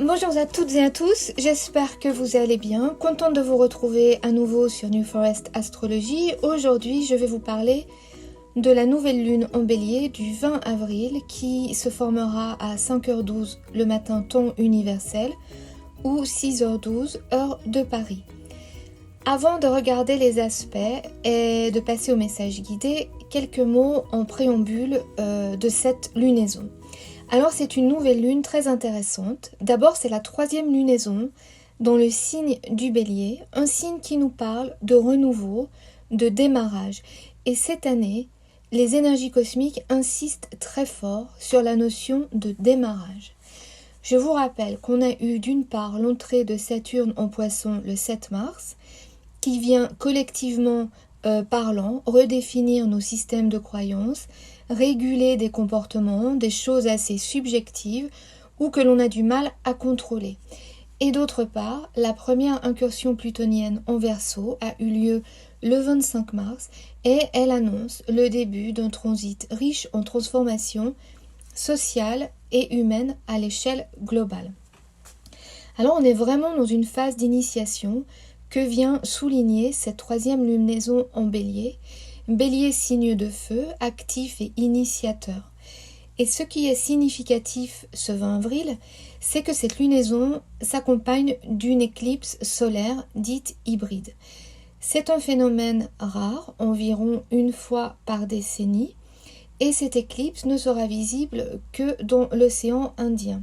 Bonjour à toutes et à tous, j'espère que vous allez bien. Contente de vous retrouver à nouveau sur New Forest Astrologie. Aujourd'hui, je vais vous parler de la nouvelle lune en bélier du 20 avril qui se formera à 5h12 le matin temps universel ou 6h12 heure de Paris. Avant de regarder les aspects et de passer au message guidé, quelques mots en préambule de cette lunaison. Alors c'est une nouvelle lune très intéressante. D'abord c'est la 3e lunaison dans le signe du bélier, un signe qui nous parle de renouveau, de démarrage. Et cette année, les énergies cosmiques insistent très fort sur la notion de démarrage. Je vous rappelle qu'on a eu d'une part l'entrée de Saturne en Poisson le 7 mars, qui vient collectivement parlant redéfinir nos systèmes de croyances, réguler des comportements, des choses assez subjectives ou que l'on a du mal à contrôler. Et d'autre part, la première incursion plutonienne en Verseau a eu lieu le 25 mars et elle annonce le début d'un transit riche en transformations sociales et humaines à l'échelle globale. Alors on est vraiment dans une phase d'initiation que vient souligner cette 3e lunaison en bélier. Bélier signe de feu, actif et initiateur. Et ce qui est significatif ce 20 avril, c'est que cette lunaison s'accompagne d'une éclipse solaire dite hybride. C'est un phénomène rare, environ une fois par décennie, et cette éclipse ne sera visible que dans l'océan Indien.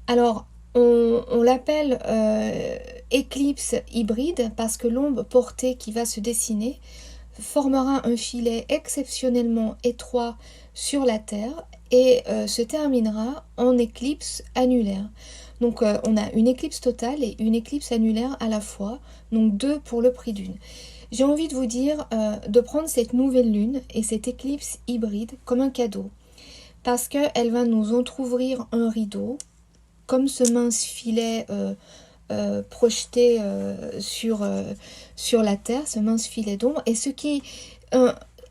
Alors, on l'appelle éclipse hybride parce que l'ombre portée qui va se dessiner formera un filet exceptionnellement étroit sur la Terre et se terminera en éclipse annulaire. Donc on a une éclipse totale et une éclipse annulaire à la fois, donc 2 pour le prix d'une. J'ai envie de vous dire de prendre cette nouvelle lune et cette éclipse hybride comme un cadeau parce qu'elle va nous entrouvrir un rideau comme ce mince filet projeté sur la Terre, ce mince filet d'ombre, et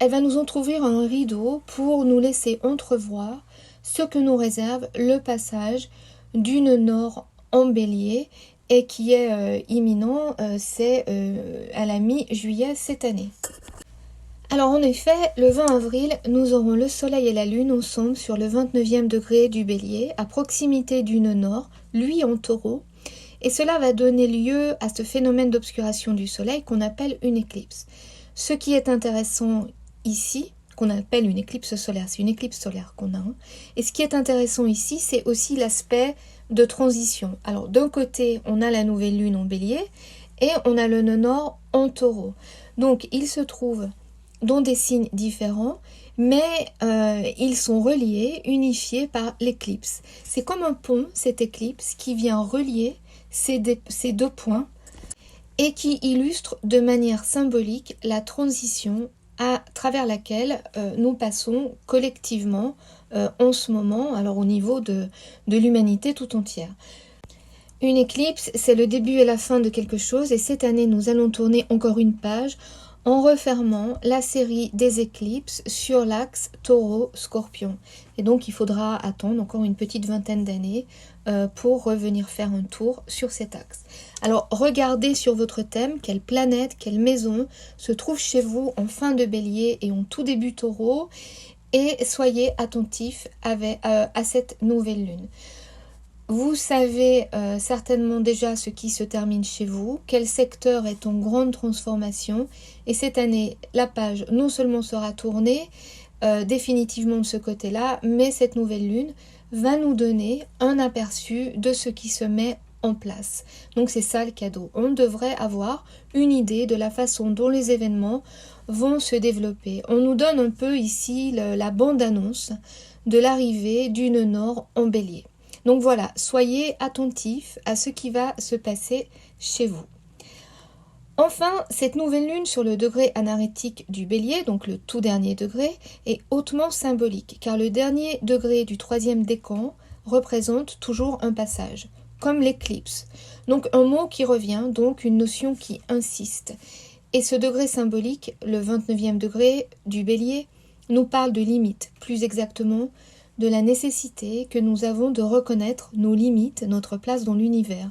elle va nous entrouvrir un rideau pour nous laisser entrevoir ce que nous réserve le passage d'une Nord en bélier et qui est imminent, c'est à la mi-juillet cette année. Alors en effet, le 20 avril, nous aurons le soleil et la lune ensemble sur le 29e degré du bélier, à proximité d'une Nord, lui en taureau, et cela va donner lieu à ce phénomène d'obscuration du soleil qu'on appelle une éclipse. Ce qui est intéressant ici, qu'on appelle une éclipse solaire, c'est une éclipse solaire qu'on a, et ce qui est intéressant ici, c'est aussi l'aspect de transition. Alors d'un côté, on a la nouvelle lune en bélier, et on a le nœud nord en taureau. Donc il se trouve dans des signes différents, mais ils sont reliés, unifiés par l'éclipse. C'est comme un pont, cette éclipse, qui vient relier ces 2 points et qui illustre de manière symbolique la transition à travers laquelle nous passons collectivement en ce moment, alors au niveau de l'humanité tout entière. Une éclipse, c'est le début et la fin de quelque chose, et cette année, nous allons tourner encore une page en refermant la série des éclipses sur l'axe Taureau-Scorpion. Et donc il faudra attendre encore une petite vingtaine d'années pour revenir faire un tour sur cet axe. Alors regardez sur votre thème quelle planète, quelle maison se trouve chez vous en fin de bélier et en tout début taureau, et soyez attentifs à cette nouvelle lune. Vous savez certainement déjà ce qui se termine chez vous, quel secteur est en grande transformation, et cette année, la page non seulement sera tournée définitivement de ce côté-là, mais cette nouvelle lune va nous donner un aperçu de ce qui se met en place. Donc c'est ça le cadeau. On devrait avoir une idée de la façon dont les événements vont se développer. On nous donne un peu ici la bande-annonce de l'arrivée d'une Nord en bélier. Donc voilà, soyez attentifs à ce qui va se passer chez vous. Enfin, cette nouvelle lune sur le degré anarétique du bélier, donc le tout dernier degré, est hautement symbolique, car le dernier degré du 3e décan représente toujours un passage, comme l'éclipse. Donc un mot qui revient, donc une notion qui insiste. Et ce degré symbolique, le 29e degré du bélier, nous parle de limite, plus exactement de la nécessité que nous avons de reconnaître nos limites, notre place dans l'univers,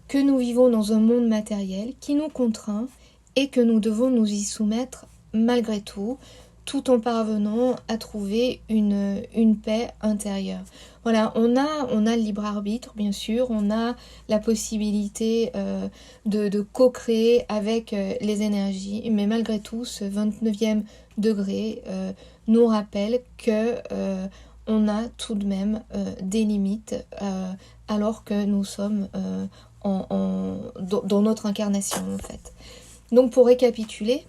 que nous vivons dans un monde matériel qui nous contraint et que nous devons nous y soumettre malgré tout en parvenant à trouver une paix intérieure. Voilà, on a le libre arbitre, bien sûr, on a la possibilité de co-créer avec les énergies, mais malgré tout, ce 29e degré nous rappelle que on a tout de même des limites alors que nous sommes dans notre incarnation, en fait. Donc, pour récapituler,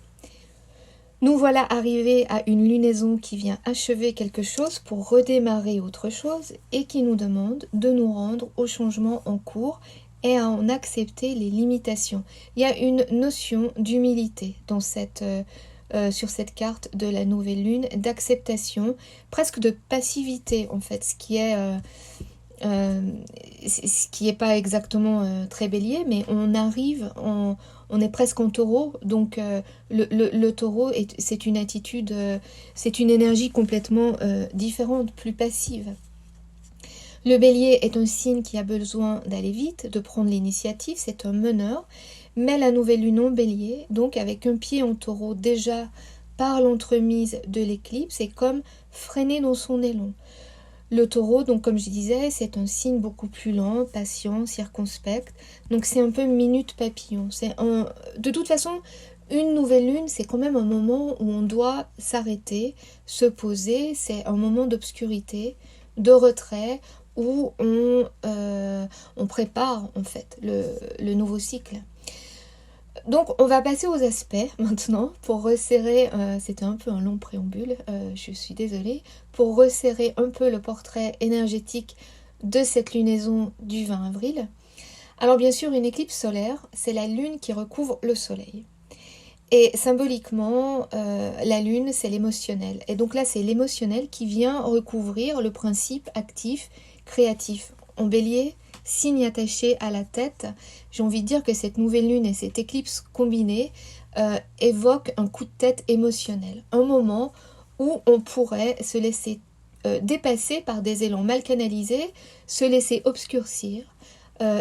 nous voilà arrivés à une lunaison qui vient achever quelque chose pour redémarrer autre chose et qui nous demande de nous rendre au changement en cours et à en accepter les limitations. Il y a une notion d'humilité dans sur cette carte de la nouvelle lune, d'acceptation, presque de passivité en fait, ce qui est pas exactement très bélier, mais on est presque en taureau, donc le taureau, c'est une attitude, c'est une énergie complètement différente, plus passive. Le bélier est un signe qui a besoin d'aller vite, de prendre l'initiative, c'est un meneur, mais la nouvelle lune en bélier, donc avec un pied en taureau déjà par l'entremise de l'éclipse, c'est comme freiner dans son élan. Le taureau, donc comme je disais, c'est un signe beaucoup plus lent, patient, circonspect. Donc c'est un peu minute papillon. De toute façon, une nouvelle lune, c'est quand même un moment où on doit s'arrêter, se poser. C'est un moment d'obscurité, de retrait, où on prépare en fait le nouveau cycle. Donc on va passer aux aspects maintenant pour resserrer, c'était un peu un long préambule, je suis désolée, pour resserrer un peu le portrait énergétique de cette lunaison du 20 avril. Alors bien sûr, une éclipse solaire, c'est la lune qui recouvre le soleil. Et symboliquement, la lune, c'est l'émotionnel. Et donc là, c'est l'émotionnel qui vient recouvrir le principe actif, créatif. En bélier, signe attaché à la tête, j'ai envie de dire que cette nouvelle lune et cette éclipse combinée évoquent un coup de tête émotionnel. Un moment où on pourrait se laisser dépasser par des élans mal canalisés, se laisser obscurcir,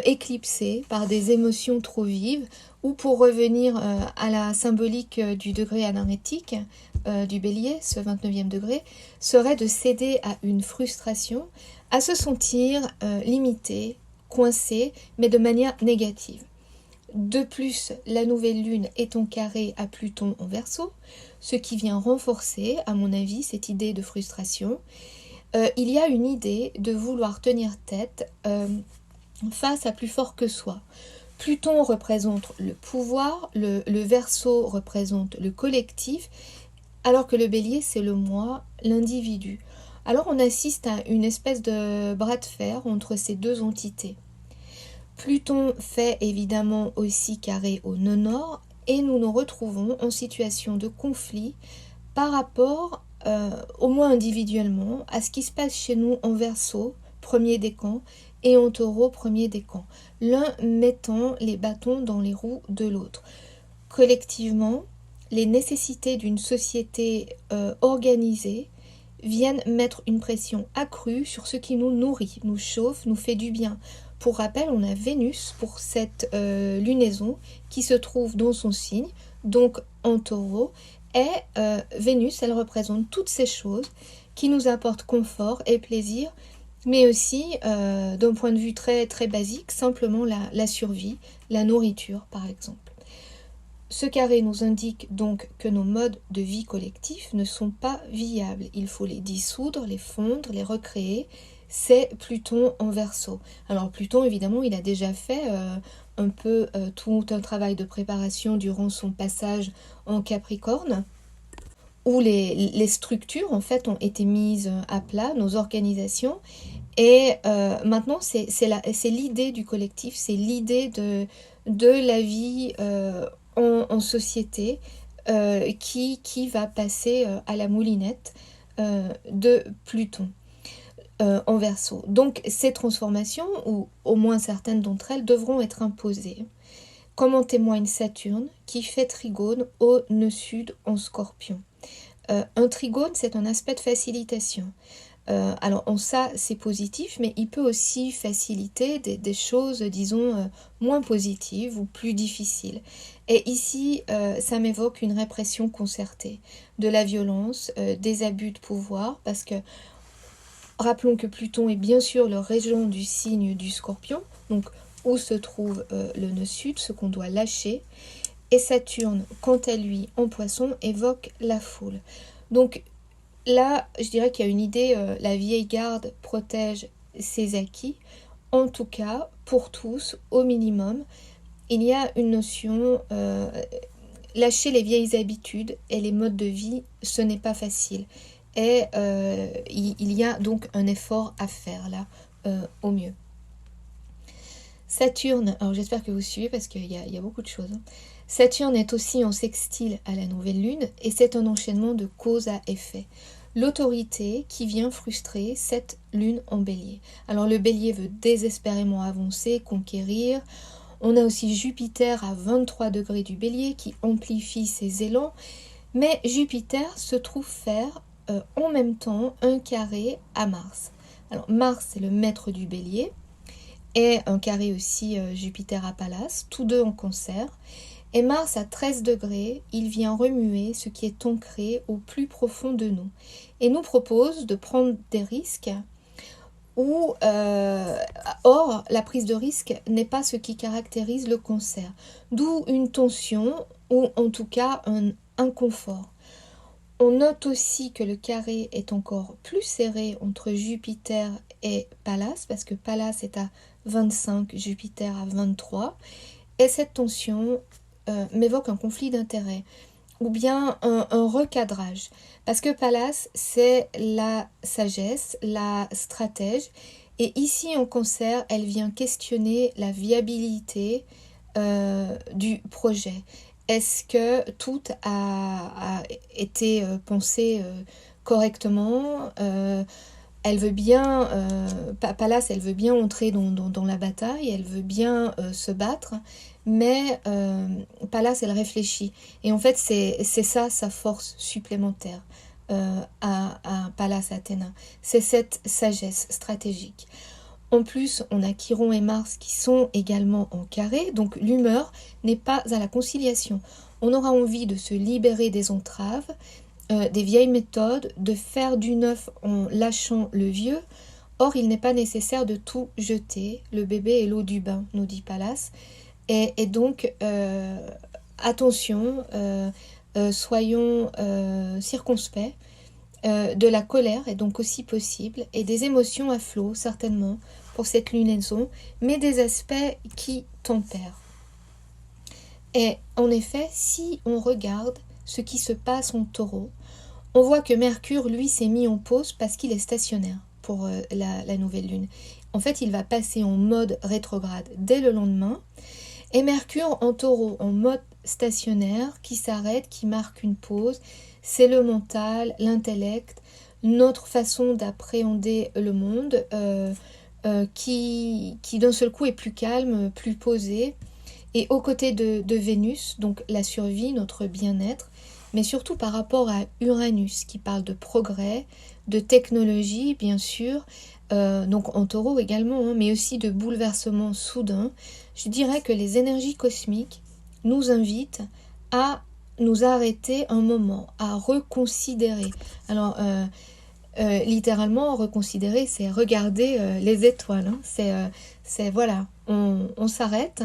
éclipser par des émotions trop vives, ou pour revenir à la symbolique du degré anarétique du bélier, ce 29e degré, serait de céder à une frustration, à se sentir limité, coincé, mais de manière négative. De plus, la nouvelle lune est en carré à Pluton en Verseau, ce qui vient renforcer, à mon avis, cette idée de frustration. Il y a une idée de vouloir tenir tête face à plus fort que soi. Pluton représente le pouvoir, le Verseau représente le collectif, alors que le bélier, c'est le moi, l'individu. Alors on assiste à une espèce de bras de fer entre ces deux entités. Pluton fait évidemment aussi carré au nœud nord et nous nous retrouvons en situation de conflit par rapport, au moins individuellement, à ce qui se passe chez nous en Verseau, premier décan, et en Taureau, premier décan, l'un mettant les bâtons dans les roues de l'autre. Collectivement, les nécessités d'une société organisée viennent mettre une pression accrue sur ce qui nous nourrit, nous chauffe, nous fait du bien. Pour rappel, on a Vénus pour cette lunaison qui se trouve dans son signe, donc en Taureau, et Vénus, elle représente toutes ces choses qui nous apportent confort et plaisir, mais aussi, d'un point de vue très, très basique, simplement la survie, la nourriture par exemple. Ce carré nous indique donc que nos modes de vie collectifs ne sont pas viables. Il faut les dissoudre, les fondre, les recréer. C'est Pluton en Verseau. Alors Pluton, évidemment, il a déjà fait un peu tout un travail de préparation durant son passage en Capricorne, où les structures, en fait, ont été mises à plat, nos organisations. Et maintenant, c'est l'idée du collectif, c'est l'idée de la vie en société qui va passer à la moulinette de Pluton en Verseau. Donc ces transformations, ou au moins certaines d'entre elles, devront être imposées. Comme en témoigne Saturne, qui fait trigone au nœud sud en Scorpion. Un trigone, c'est un aspect de facilitation. Alors ça c'est positif, mais il peut aussi faciliter des choses, disons, moins positives ou plus difficiles. Et ici, ça m'évoque une répression concertée de la violence, des abus de pouvoir, parce que rappelons que Pluton est bien sûr le régent du signe du Scorpion, donc où se trouve le nœud sud, ce qu'on doit lâcher. Et Saturne, quant à lui, en Poisson, évoque la foule. Donc là, je dirais qu'il y a une idée, la vieille garde protège ses acquis. En tout cas, pour tous, au minimum, il y a une notion, lâcher les vieilles habitudes et les modes de vie, ce n'est pas facile. Et il y a donc un effort à faire là, au mieux. Saturne, alors j'espère que vous suivez parce qu'il y a beaucoup de choses. Saturne est aussi en sextile à la nouvelle lune et c'est un enchaînement de cause à effet. L'autorité qui vient frustrer cette lune en bélier. Alors le bélier veut désespérément avancer, conquérir. On a aussi Jupiter à 23 degrés du bélier qui amplifie ses élans. Mais Jupiter se trouve faire en même temps un carré à Mars. Alors Mars c'est le maître du bélier et un carré aussi Jupiter à Pallas, tous deux en Cancer. Et Mars à 13 degrés, il vient remuer ce qui est ancré au plus profond de nous et nous propose de prendre des risques or la prise de risque n'est pas ce qui caractérise le Cancer, d'où une tension ou en tout cas un inconfort. On note aussi que le carré est encore plus serré entre Jupiter et Pallas, parce que Pallas est à 25, Jupiter à 23, et cette tension m'évoque un conflit d'intérêts, ou bien un recadrage, parce que Pallas, c'est la sagesse, la stratège, et ici en Cancer, elle vient questionner la viabilité du projet. Est-ce que tout a été pensé correctement? Elle veut bien, Pallas, elle veut bien entrer dans la bataille, elle veut bien se battre, mais Pallas, elle réfléchit. Et en fait, c'est ça sa force supplémentaire à Pallas Athéna. C'est cette sagesse stratégique. En plus, on a Chiron et Mars qui sont également en carré, donc l'humeur n'est pas à la conciliation. On aura envie de se libérer des entraves, des vieilles méthodes, de faire du neuf en lâchant le vieux. Or, il n'est pas nécessaire de tout jeter, le bébé est l'eau du bain, nous dit Pallas. Et donc, attention, soyons circonspects. De la colère est donc aussi possible et des émotions à flot certainement pour cette lunaison, mais des aspects qui tempèrent. Et en effet, si on regarde ce qui se passe en Taureau, on voit que Mercure, lui, s'est mis en pause parce qu'il est stationnaire pour la nouvelle lune. En fait, il va passer en mode rétrograde dès le lendemain. Et Mercure en Taureau, en mode stationnaire, qui s'arrête, qui marque une pause, c'est le mental, l'intellect, notre façon d'appréhender le monde qui d'un seul coup est plus calme, plus posé. Et aux côtés de Vénus, donc la survie, notre bien-être, mais surtout par rapport à Uranus qui parle de progrès, de technologie bien sûr, donc en Taureau également, hein, mais aussi de bouleversements soudains. Je dirais que les énergies cosmiques nous invitent à nous arrêter un moment, à reconsidérer. Alors, littéralement, reconsidérer, c'est regarder les étoiles. Hein. C'est voilà, on s'arrête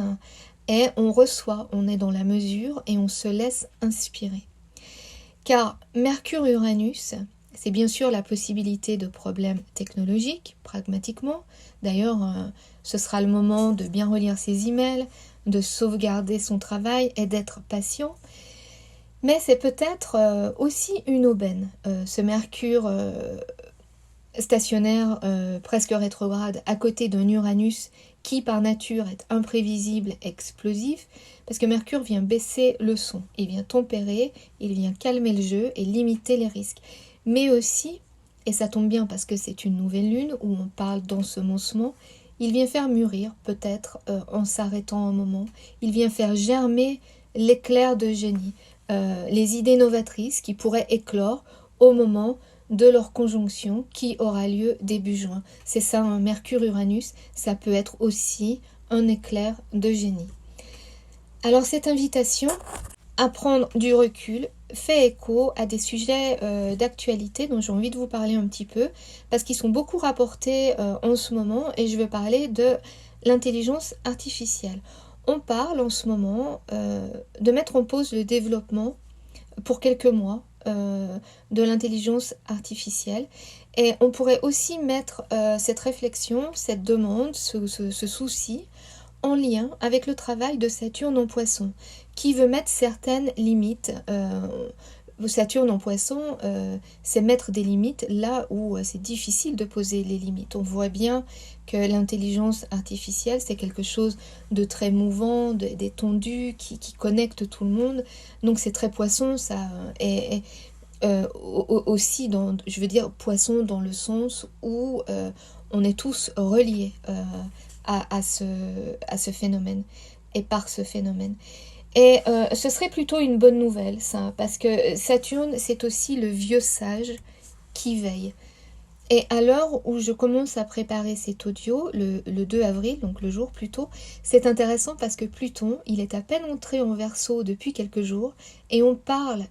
et on reçoit, on est dans la mesure et on se laisse inspirer. Car Mercure-Uranus, c'est bien sûr la possibilité de problèmes technologiques, pragmatiquement. D'ailleurs, ce sera le moment de bien relire ses emails, de sauvegarder son travail et d'être patient. Mais c'est peut-être aussi une aubaine, ce Mercure stationnaire, presque rétrograde, à côté d'un Uranus qui par nature est imprévisible, explosif, parce que Mercure vient baisser le son, il vient tempérer, il vient calmer le jeu et limiter les risques. Mais aussi, et ça tombe bien parce que c'est une nouvelle lune où on parle d'ensemencement, il vient faire mûrir, peut-être en s'arrêtant un moment, il vient faire germer l'éclair de génie, les idées novatrices qui pourraient éclore au moment de leur conjonction qui aura lieu début juin. C'est ça, un Mercure-Uranus, ça peut être aussi un éclair de génie. Alors cette invitation à prendre du recul fait écho à des sujets d'actualité dont j'ai envie de vous parler un petit peu, parce qu'ils sont beaucoup rapportés en ce moment, et je veux parler de l'intelligence artificielle. On parle en ce moment de mettre en pause le développement pour quelques mois de l'intelligence artificielle, et on pourrait aussi mettre cette réflexion, cette demande, ce souci en lien avec le travail de Saturne en Poisson, qui veut mettre certaines limites. Saturne en Poisson, c'est mettre des limites là où c'est difficile de poser les limites. On voit bien que l'intelligence artificielle, c'est quelque chose de très mouvant, d'étendu, qui connecte tout le monde. Donc c'est très Poisson, ça est aussi, je veux dire Poisson dans le sens où on est tous reliés à ce phénomène et par ce phénomène. Et ce serait plutôt une bonne nouvelle, ça, parce que Saturne, c'est aussi le vieux sage qui veille. Et à l'heure où je commence à préparer cet audio, le 2 avril, donc le jour plus tôt, c'est intéressant parce que Pluton, il est à peine entré en Verseau depuis quelques jours, et on parle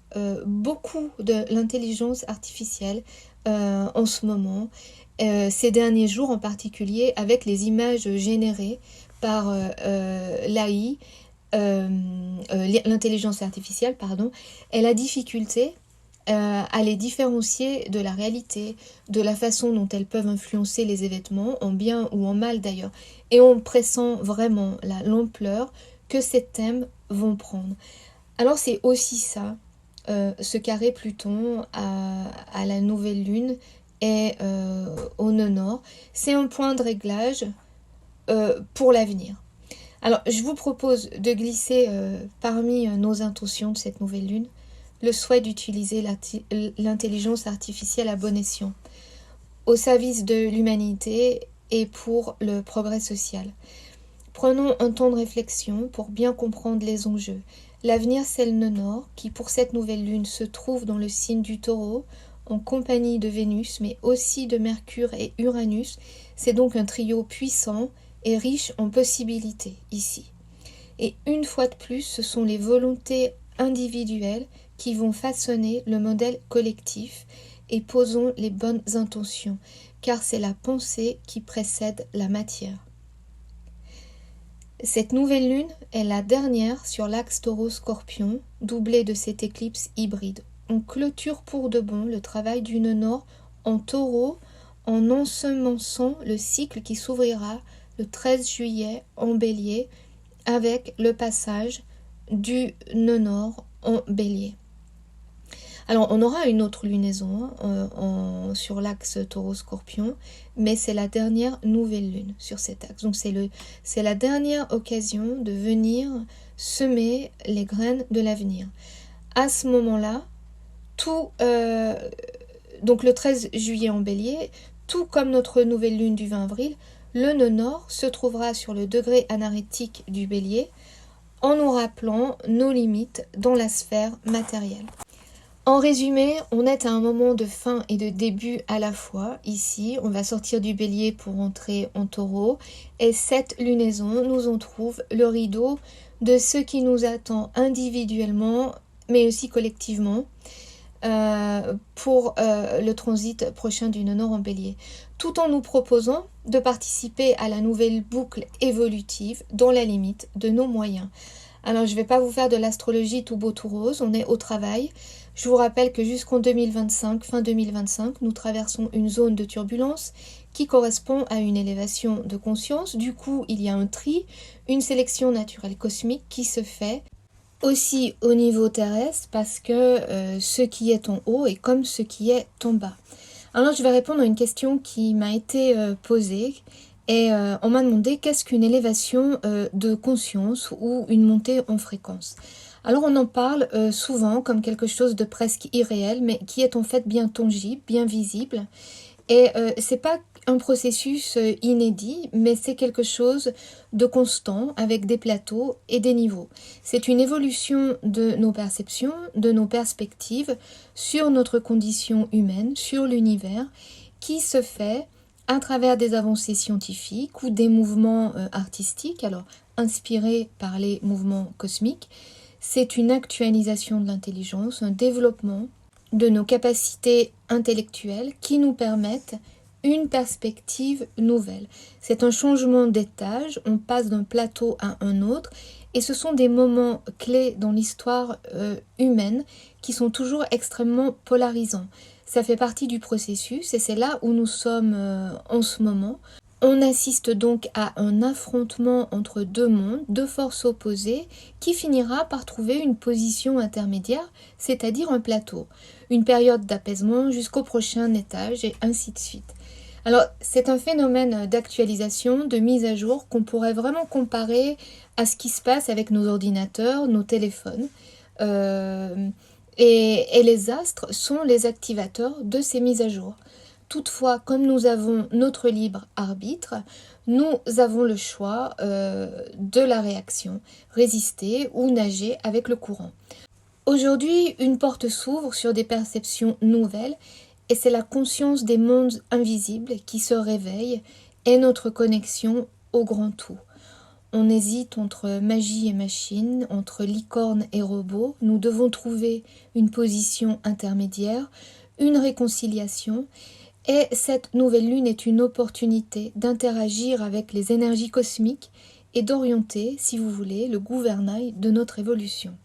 beaucoup de l'intelligence artificielle en ce moment, ces derniers jours en particulier, avec les images générées par l'AI, l'intelligence artificielle, pardon, et la difficulté à les différencier de la réalité, de la façon dont elles peuvent influencer les événements, en bien ou en mal d'ailleurs. Et on pressent vraiment l'ampleur que ces thèmes vont prendre. Alors c'est aussi ça, ce carré Pluton à la nouvelle lune et au nœud nord. C'est un point de réglage pour l'avenir. Alors je vous propose de glisser parmi nos intentions de cette nouvelle lune le souhait d'utiliser l'intelligence artificielle à bon escient, au service de l'humanité et pour le progrès social. Prenons un temps de réflexion pour bien comprendre les enjeux. L'avenir, c'est le nœud nord, qui pour cette nouvelle lune se trouve dans le signe du Taureau, en compagnie de Vénus, mais aussi de Mercure et Uranus. C'est donc un trio puissant et riche en possibilités ici. Et une fois de plus, ce sont les volontés individuelles qui vont façonner le modèle collectif, et posons les bonnes intentions, car c'est la pensée qui précède la matière. Cette nouvelle lune est la dernière sur l'axe Taureau-Scorpion, doublée de cette éclipse hybride. On clôture pour de bon le travail du nœud nord en Taureau, en ensemençant le cycle qui s'ouvrira le 13 juillet en Bélier, avec le passage du nœud nord en Bélier. Alors, on aura une autre lunaison sur l'axe Taureau-Scorpion, mais c'est la dernière nouvelle lune sur cet axe. Donc, c'est la dernière occasion de venir semer les graines de l'avenir. À ce moment-là, donc le 13 juillet en Bélier, tout comme notre nouvelle lune du 20 avril, le nœud nord se trouvera sur le degré anarétique du Bélier, en nous rappelant nos limites dans la sphère matérielle. En résumé, on est à un moment de fin et de début à la fois. Ici, on va sortir du Bélier pour entrer en Taureau. Et cette lunaison nous en trouve le rideau de ce qui nous attend individuellement, mais aussi collectivement, pour le transit prochain du nœud nord en Bélier. Tout en nous proposant de participer à la nouvelle boucle évolutive dans la limite de nos moyens. Alors, je ne vais pas vous faire de l'astrologie tout beau tout rose, on est au travail. Je vous rappelle que jusqu'en 2025, fin 2025, nous traversons une zone de turbulence qui correspond à une élévation de conscience. Du coup, il y a un tri, une sélection naturelle cosmique qui se fait aussi au niveau terrestre, parce que ce qui est en haut est comme ce qui est en bas. Alors, je vais répondre à une question qui m'a été posée. Et on m'a demandé qu'est-ce qu'une élévation de conscience ou une montée en fréquence. Alors on en parle souvent comme quelque chose de presque irréel, mais qui est en fait bien tangible, bien visible. Et c'est pas un processus inédit, mais c'est quelque chose de constant avec des plateaux et des niveaux. C'est une évolution de nos perceptions, de nos perspectives sur notre condition humaine, sur l'univers, qui se fait à travers des avancées scientifiques ou des mouvements artistiques, alors inspirés par les mouvements cosmiques. C'est une actualisation de l'intelligence, un développement de nos capacités intellectuelles qui nous permettent une perspective nouvelle. C'est un changement d'étage, on passe d'un plateau à un autre et ce sont des moments clés dans l'histoire humaine qui sont toujours extrêmement polarisants. Ça fait partie du processus et c'est là où nous sommes en ce moment. On assiste donc à un affrontement entre deux mondes, deux forces opposées, qui finira par trouver une position intermédiaire, c'est-à-dire un plateau, une période d'apaisement jusqu'au prochain étage et ainsi de suite. Alors c'est un phénomène d'actualisation, de mise à jour qu'on pourrait vraiment comparer à ce qui se passe avec nos ordinateurs, nos téléphones. Et les astres sont les activateurs de ces mises à jour. Toutefois, comme nous avons notre libre arbitre, nous avons le choix de la réaction, résister ou nager avec le courant. Aujourd'hui, une porte s'ouvre sur des perceptions nouvelles et c'est la conscience des mondes invisibles qui se réveille et notre connexion au grand tout. On hésite entre magie et machine, entre licorne et robot. Nous devons trouver une position intermédiaire, une réconciliation. Et cette nouvelle lune est une opportunité d'interagir avec les énergies cosmiques et d'orienter, si vous voulez, le gouvernail de notre évolution.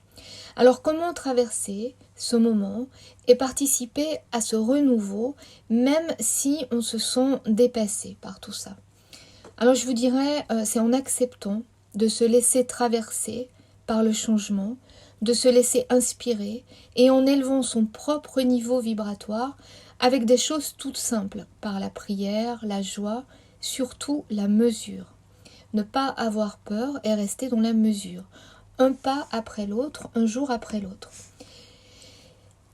Alors comment traverser ce moment et participer à ce renouveau, même si on se sent dépassé par tout ça? Alors je vous dirais, c'est en acceptant de se laisser traverser par le changement, de se laisser inspirer et en élevant son propre niveau vibratoire avec des choses toutes simples, par la prière, la joie, surtout la mesure. Ne pas avoir peur et rester dans la mesure. Un pas après l'autre, un jour après l'autre.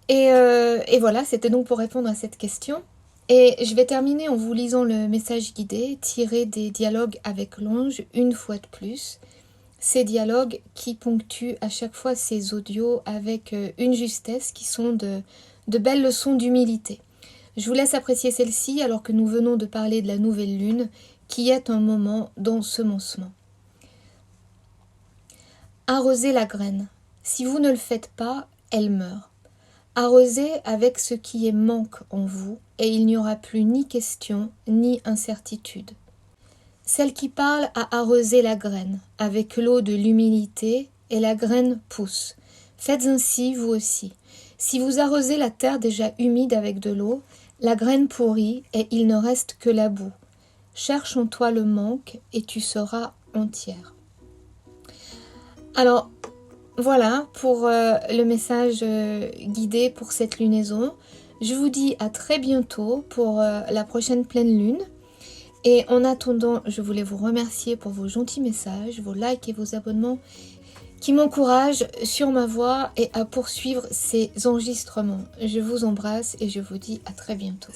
Et voilà, c'était donc pour répondre à cette question. Et je vais terminer en vous lisant le message guidé tiré des dialogues avec l'ange une fois de plus. Ces dialogues qui ponctuent à chaque fois ces audios avec une justesse qui sont de belles leçons d'humilité. Je vous laisse apprécier celle-ci alors que nous venons de parler de la nouvelle lune qui est un moment d'ensemencement. Arrosez la graine. Si vous ne le faites pas, elle meurt. Arrosez avec ce qui est manque en vous et il n'y aura plus ni question ni incertitude. Celle qui parle a arrosé la graine avec l'eau de l'humilité et la graine pousse. Faites ainsi vous aussi. Si vous arrosez la terre déjà humide avec de l'eau, la graine pourrit et il ne reste que la boue. Cherche en toi le manque et tu seras entière. Alors, voilà pour le message guidé pour cette lunaison. Je vous dis à très bientôt pour la prochaine pleine lune. Et en attendant, je voulais vous remercier pour vos gentils messages, vos likes et vos abonnements qui m'encouragent sur ma voie et à poursuivre ces enregistrements. Je vous embrasse et je vous dis à très bientôt.